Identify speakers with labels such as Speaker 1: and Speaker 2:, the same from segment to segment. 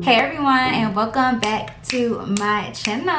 Speaker 1: Hey everyone, and welcome back to my channel.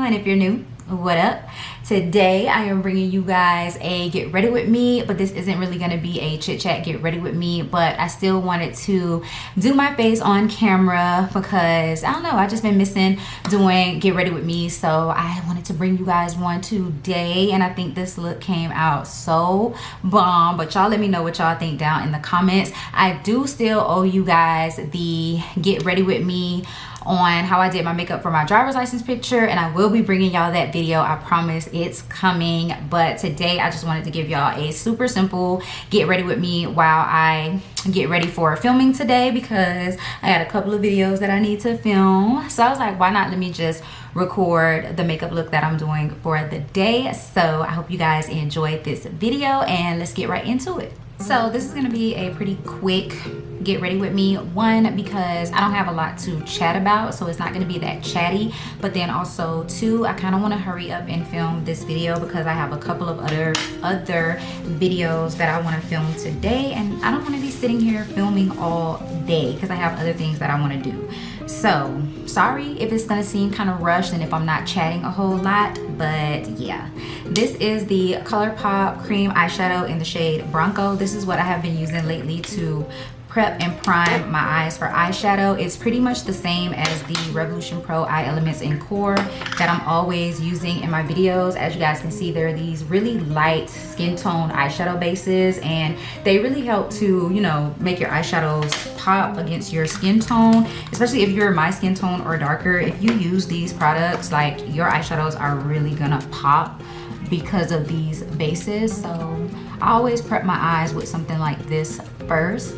Speaker 1: And if you're new, what up? Today I am bringing you guys a get ready with me, but this isn't really going to be a chit chat get ready with me, but I still wanted to do my face on camera because I don't know, I just been missing doing get ready with me, so I wanted to bring you guys one today. And I think this look came out so bomb, but y'all let me know what y'all think down in the comments. I do still owe you guys the get ready with me on how I did my makeup for my driver's license picture, and I will be bringing y'all that video. I promise it's coming. But today I just wanted to give y'all a super simple get ready with me while I get ready for filming today, because I got a couple of videos that I need to film. So I was like, why not let me just record the makeup look that I'm doing for the day. So I hope you guys enjoyed this video, and let's get right into it. So this is gonna be a pretty quick get ready with me, one, because I don't have a lot to chat about, so it's not gonna be that chatty, but then also two, I kind of want to hurry up and film this video because I have a couple of other videos that I want to film today, and I don't want to be sitting here filming all day because I have other things that I want to do. So sorry if it's gonna seem kind of rushed and if I'm not chatting a whole lot, but yeah. This is the ColourPop cream eyeshadow in the shade Bronco. This is what I have been using lately to prep and prime my eyes for eyeshadow. It's pretty much the same as the Revolution Pro Eye Elements in Core that I'm always using in my videos. As you guys can see, there are these really light skin tone eyeshadow bases, and they really help to, you know, make your eyeshadows pop against your skin tone, especially if you're my skin tone or darker. If you use these products, like, your eyeshadows are really gonna pop because of these bases. So I always prep my eyes with something like this first,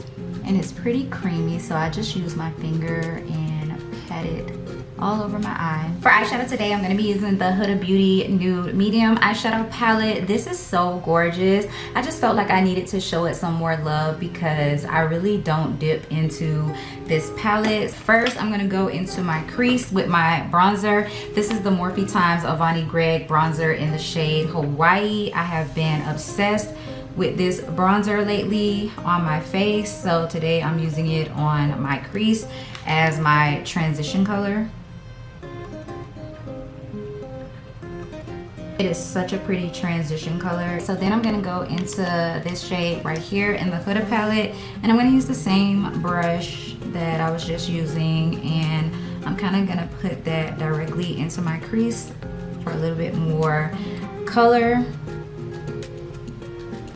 Speaker 1: and it's pretty creamy, so I just use my finger and pat it all over my eye. For eyeshadow today, I'm gonna be using the Huda Beauty Nude Medium eyeshadow palette. This is so gorgeous. I just felt like I needed to show it some more love because I really don't dip into this palette. First, I'm gonna go into my crease with my bronzer. This is the Morphe Times Avani Greg bronzer in the shade Hawaii. I have been obsessed with this bronzer lately on my face, so today I'm using it on my crease as my transition color. It is such a pretty transition color. So then I'm gonna go into this shade right here in the Huda palette, and I'm gonna use the same brush that I was just using, and I'm kind of gonna put that directly into my crease for a little bit more color.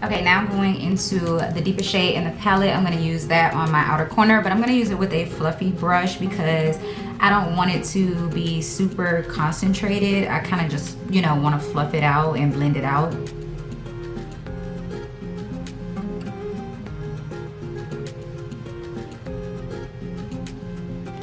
Speaker 1: Okay, now I'm going into the deepest shade in the palette. I'm gonna use that on my outer corner, but I'm gonna use it with a fluffy brush because I don't want it to be super concentrated. I kind of just, you know, want to fluff it out and blend it out.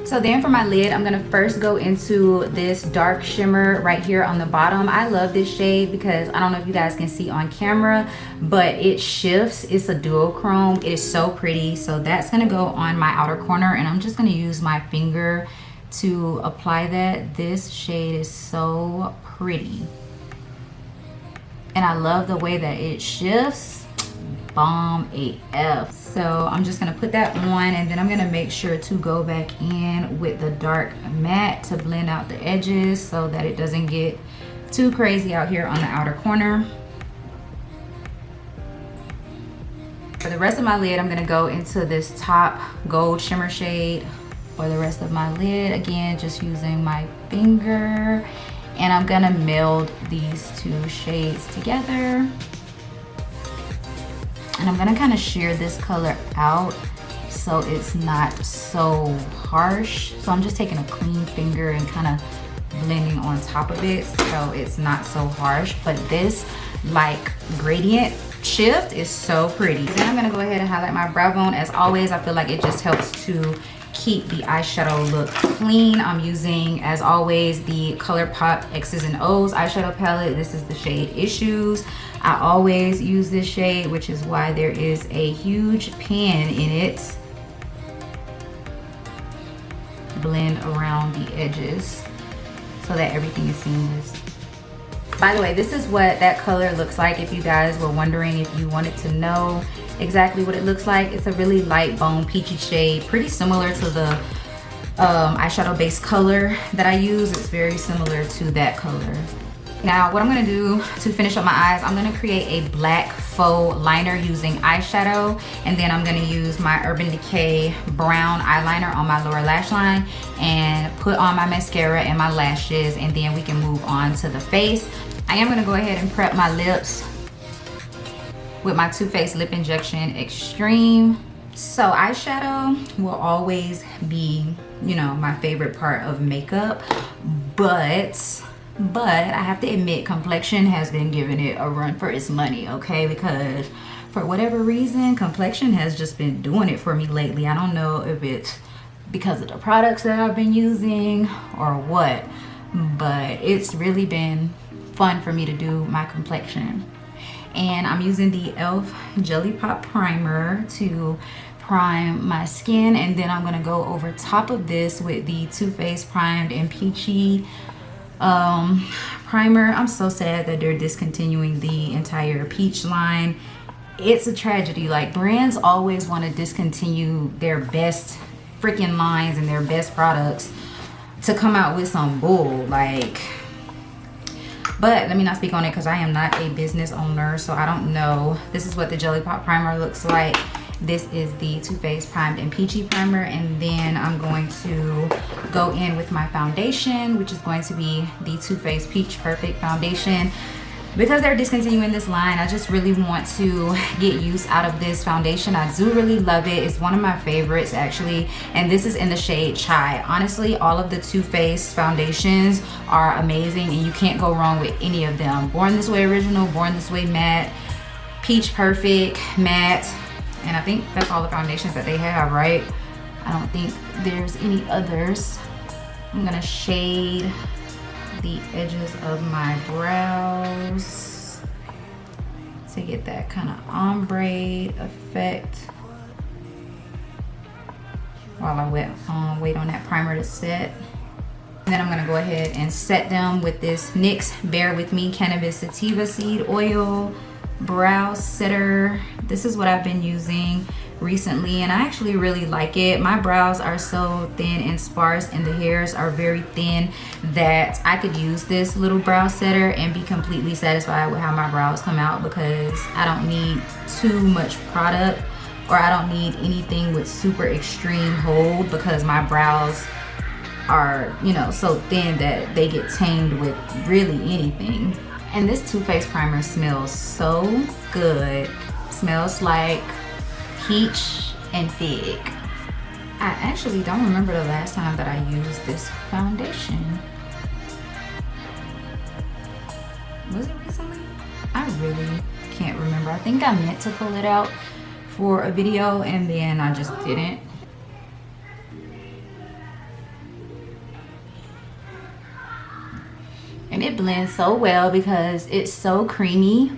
Speaker 1: So then for my lid, I'm gonna first go into this dark shimmer right here on the bottom. I love this shade because I don't know if you guys can see on camera, but it shifts. It's a duochrome. It is so pretty. So that's gonna go on my outer corner, and I'm just gonna use my finger to apply that. This shade is so pretty, and I love the way that it shifts. Bomb AF. So I'm just gonna put that on, and then I'm gonna make sure to go back in with the dark matte to blend out the edges so that it doesn't get too crazy out here on the outer corner. For the rest of my lid, I'm gonna go into this top gold shimmer shade for the rest of my lid. Again, just using my finger, and I'm gonna meld these two shades together. And I'm gonna kind of shear this color out so it's not so harsh. So I'm just taking a clean finger and kind of blending on top of it so it's not so harsh. But this like gradient shift is so pretty. Then I'm gonna go ahead and highlight my brow bone. As always, I feel like it just helps to keep the eyeshadow look clean. I'm using, as always, the ColourPop X's and O's eyeshadow palette. This is the shade Issues. I always use this shade, which is why there is a huge pan in it. Blend around the edges so that everything is seamless. By the way, this is what that color looks like if you guys were wondering, if you wanted to know exactly what it looks like. It's a really light bone peachy shade, pretty similar to the eyeshadow base color that I use. It's very similar to that color. Now what I'm gonna do to finish up my eyes, I'm gonna create a black faux liner using eyeshadow, and then I'm gonna use my Urban Decay brown eyeliner on my lower lash line and put on my mascara and my lashes, and then we can move on to the face. I am gonna go ahead and prep my lips with my Too Faced Lip Injection Extreme. So eyeshadow will always be, you know, my favorite part of makeup, but I have to admit complexion has been giving it a run for its money, okay? Because for whatever reason, complexion has just been doing it for me lately. I don't know if it's because of the products that I've been using or what, but it's really been fun for me to do my complexion. And I'm using the e.l.f. Jelly Pop Primer to prime my skin, and then I'm gonna go over top of this with the Too Faced Primed and Peachy primer. I'm so sad that they're discontinuing the entire peach line. It's a tragedy. Like, brands always want to discontinue their best freaking lines and their best products to come out with some bull, like. But let me not speak on it because I am not a business owner, so I don't know. This is what the Jelly Pop Primer looks like. This is the Too Faced Primed and Peachy Primer, and then I'm going to go in with my foundation, which is going to be the Too Faced Peach Perfect Foundation. Because they're discontinuing this line, I just really want to get use out of this foundation. I do really love it. It's one of my favorites, actually, and this is in the shade Chai. Honestly, all of the Too Faced foundations are amazing, and you can't go wrong with any of them. Born This Way Original, Born This Way Matte, Peach Perfect, Matte, and I think that's all the foundations that they have, right? I don't think there's any others. I'm gonna shade the edges of my brows to get that kind of ombre effect while I wait on that primer to set. And then I'm gonna go ahead and set them with this NYX Bear With Me Cannabis Sativa Seed Oil brow setter. This is what I've been using recently, and I actually really like it. My brows are so thin and sparse, and the hairs are very thin, that I could use this little brow setter and be completely satisfied with how my brows come out, because I don't need too much product, or I don't need anything with super extreme hold, because my brows are, you know, so thin that they get tamed with really anything. And this Too Faced primer smells so good. Smells like peach and fig. I actually don't remember the last time that I used this foundation. Was it recently? I really can't remember. I think I meant to pull it out for a video and then I just didn't. And it blends so well because it's so creamy,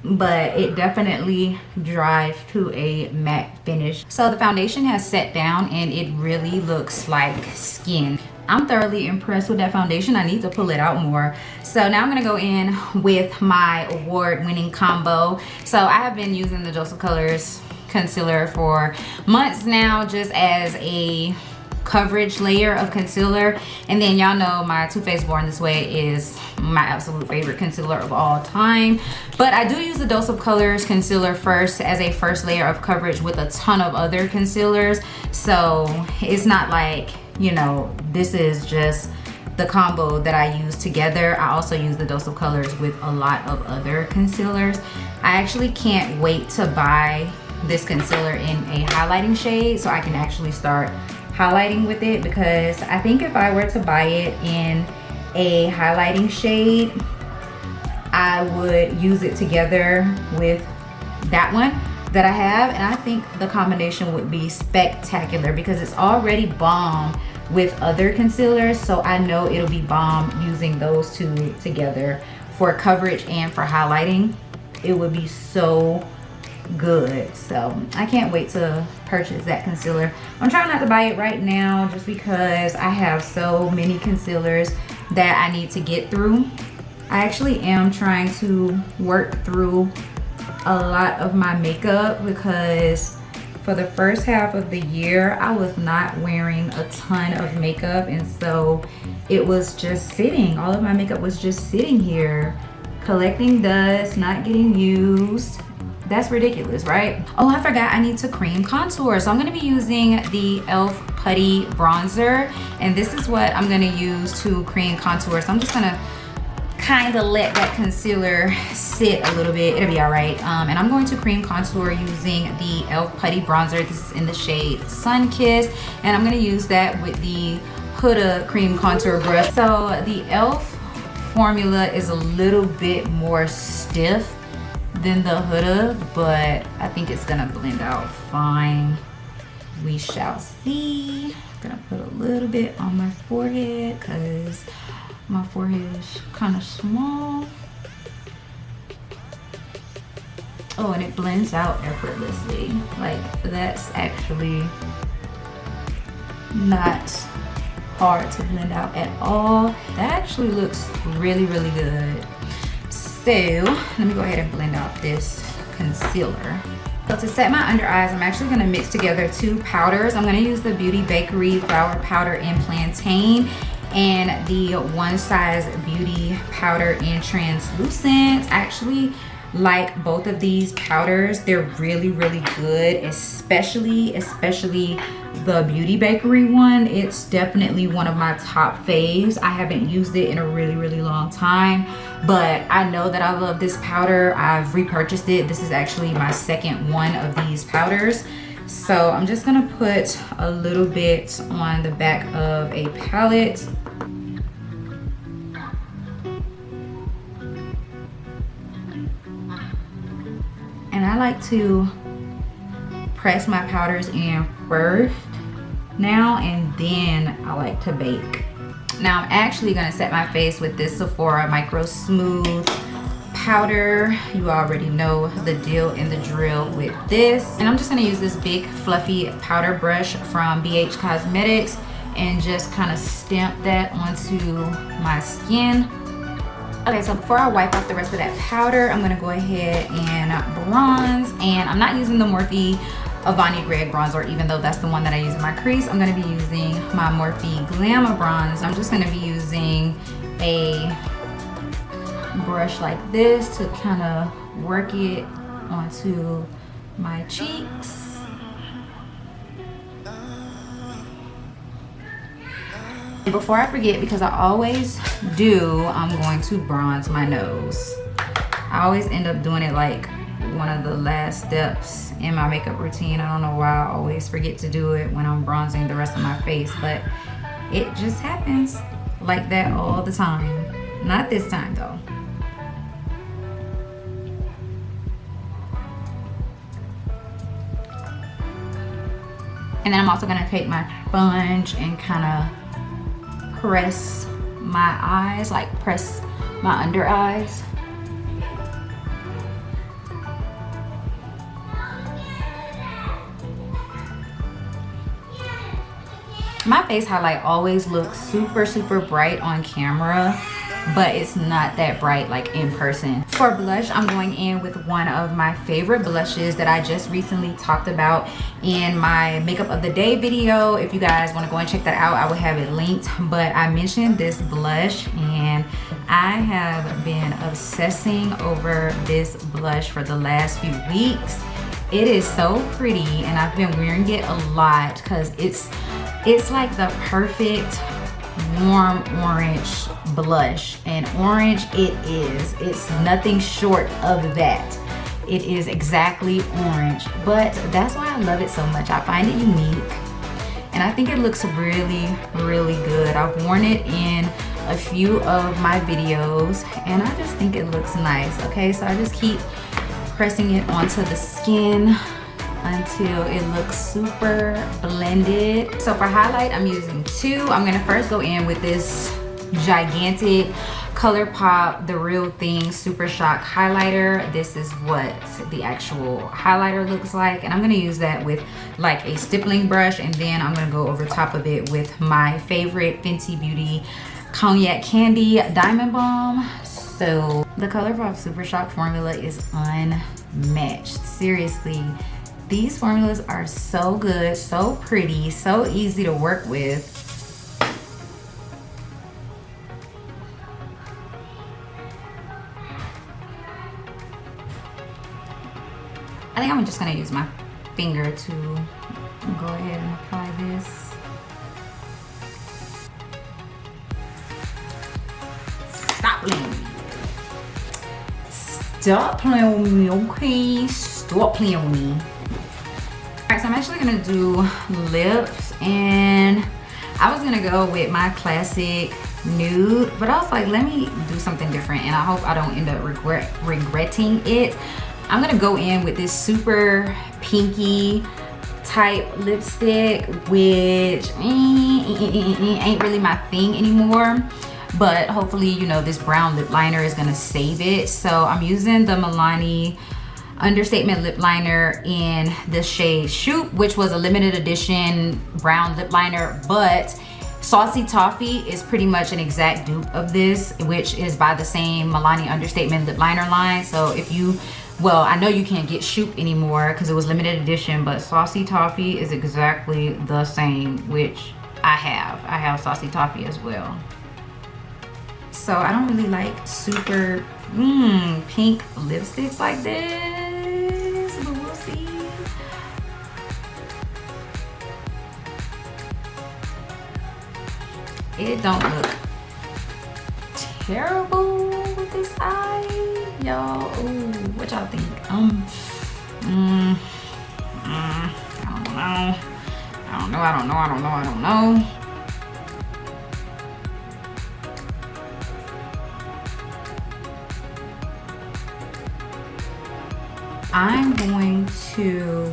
Speaker 1: but it definitely dries to a matte finish. So the foundation has set down and it really looks like skin. I'm thoroughly impressed with that foundation. I need to pull it out more. So now I'm gonna go in with my award-winning combo. So I have been using the Dose of Colors concealer for months now, just as a coverage layer of concealer. And then y'all know my Too Faced Born This Way is my absolute favorite concealer of all time, but I do use the Dose of Colors concealer first as a first layer of coverage with a ton of other concealers. So it's not like, you know, this is just the combo that I use together. I also use the Dose of Colors with a lot of other concealers. I actually can't wait to buy this concealer in a highlighting shade so I can actually start highlighting with it, because I think if I were to buy it in a highlighting shade, I would use it together with that one that I have, and I think the combination would be spectacular because it's already bomb with other concealers, so I know it'll be bomb using those two together for coverage and for highlighting. It would be so good. So I can't wait to purchase that concealer. I'm trying not to buy it right now just because I have so many concealers that I need to get through. I actually am trying to work through a lot of my makeup because for the first half of the year, I was not wearing a ton of makeup, and so it was just sitting. All of my makeup was just sitting here, collecting dust, not getting used. That's ridiculous, right? Oh, I forgot I need to cream contour. So I'm gonna be using the e.l.f. Putty Bronzer, and this is what I'm gonna use to cream contour. So I'm just gonna kind of let that concealer sit a little bit. It'll be all right. And I'm going to cream contour using the e.l.f. Putty Bronzer. This is in the shade Sun Kiss, and I'm gonna use that with the Huda cream contour brush. So the e.l.f. formula is a little bit more stiff than the Huda, but I think it's gonna blend out fine. We shall see. I'm gonna put a little bit on my forehead because my forehead is kind of small. Oh, and it blends out effortlessly. Like, that's actually not hard to blend out at all. That actually looks really, really good. So let me go ahead and blend out this concealer. So to set my under eyes, I'm actually gonna mix together two powders. I'm gonna use the Beauty Bakery Flour Powder in Plantain and the One Size Beauty Powder in Translucent. I actually like both of these powders. They're really, really good, especially the Beauty Bakery one. It's definitely one of my top faves. I haven't used it in a really, really long time, but I know that I love this powder. I've repurchased it. This is actually my second one of these powders. So I'm just gonna put a little bit on the back of a palette. And I like to press my powders in first now, and then I like to bake. Now I'm actually gonna set my face with this Sephora Micro Smooth powder. You already know the deal and the drill with this. And I'm just gonna use this big fluffy powder brush from BH Cosmetics and just kind of stamp that onto my skin. Okay, so before I wipe off the rest of that powder, I'm gonna go ahead and bronze. And I'm not using the Morphe Avani Greg bronzer, even though that's the one that I use in my crease. I'm gonna be using my Morphe Glam bronze. I'm just gonna be using a brush like this to kind of work it onto my cheeks. Before I forget, because I always do, I'm going to bronze my nose. I always end up doing it like one of the last steps in my makeup routine. I don't know why I always forget to do it when I'm bronzing the rest of my face, but it just happens like that all the time. Not this time though. And then I'm also gonna take my sponge and kind of press my eyes, like press my under eyes. My face highlight always looks super, super bright on camera, but it's not that bright like in person. For blush, I'm going in with one of my favorite blushes that I just recently talked about in my makeup of the day video. If you guys want to go and check that out, I will have it linked. But I mentioned this blush and I have been obsessing over this blush for the last few weeks. It is so pretty and I've been wearing it a lot because it's like the perfect warm orange blush, and orange it is. It's nothing short of that. It is exactly orange, but that's why I love it so much. I find it unique and I think it looks really, really good. I've worn it in a few of my videos and I just think it looks nice. Okay, so I just keep pressing it onto the skin until it looks super blended. So for highlight, I'm using two. I'm gonna first go in with this gigantic ColourPop The Real Thing Super Shock highlighter. This is what the actual highlighter looks like, and I'm gonna use that with like a stippling brush, and then I'm gonna go over top of it with my favorite Fenty Beauty Cognac Candy Diamond Balm. So the ColourPop Super Shock formula is unmatched. Seriously, These formulas are so good, so pretty, so easy to work with. I think I'm just gonna use my finger to go ahead and apply this. Stop playing with me. Stop playing with me, okay? Stop playing with me. Alright, so I'm actually gonna do lips, and I was gonna go with my classic nude, but I was like, let me do something different, and I hope I don't end up regretting it. I'm gonna go in with this super pinky type lipstick, which ain't really my thing anymore, but hopefully, you know, this brown lip liner is gonna save it. So I'm using the Milani Understatement lip liner in the shade Shoot, which was a limited edition brown lip liner, but Saucy Toffee is pretty much an exact dupe of this, which is by the same Milani Understatement lip liner line. So if you, well, I know you can't get Shoot anymore because it was limited edition, but Saucy Toffee is exactly the same, which I have Saucy Toffee as well. So I don't really like super pink lipsticks like this, but we'll see. It don't look terrible with this eye, y'all. Ooh, what y'all think? I don't know. I'm going to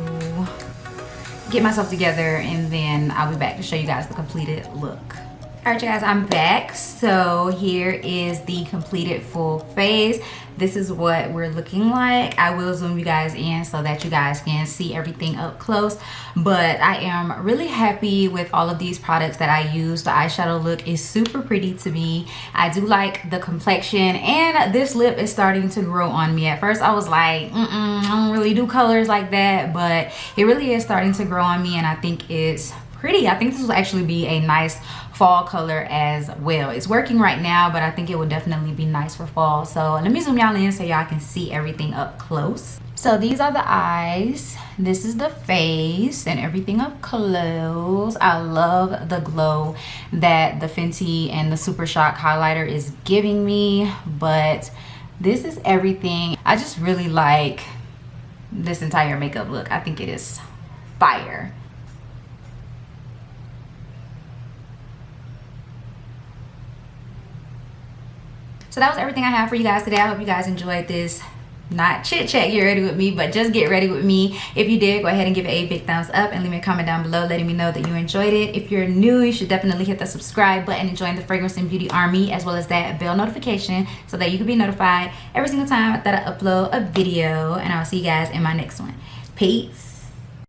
Speaker 1: get myself together, and then I'll be back to show you guys the completed look. All right, you guys, I'm back. So here is the completed full face. This is what we're looking like. I will zoom you guys in so that you guys can see everything up close, but I am really happy with all of these products that I use. The eyeshadow look is super pretty to me. I do like the complexion, and this lip is starting to grow on me. At first I was like, I don't really do colors like that, but it really is starting to grow on me, and I think it's pretty. I think this will actually be a nice fall color as well. It's working right now, but I think it would definitely be nice for fall. So let me zoom y'all in so y'all can see everything up close. So these are the eyes, this is the face, and everything up close. I love the glow that the Fenty and the Super Shock highlighter is giving me, but this is everything. I just really like this entire makeup look. I think it is fire. So that was everything I have for you guys today. I hope you guys enjoyed this, not chit chat get ready with me, but just get ready with me. If you did, go ahead and give it a big thumbs up and leave me a comment down below letting me know that you enjoyed it. If you're new, you should definitely hit the subscribe button and join the Fragrance and Beauty Army, as well as that bell notification so that you can be notified every single time that I upload a video. And I'll see you guys in my next one. Peace.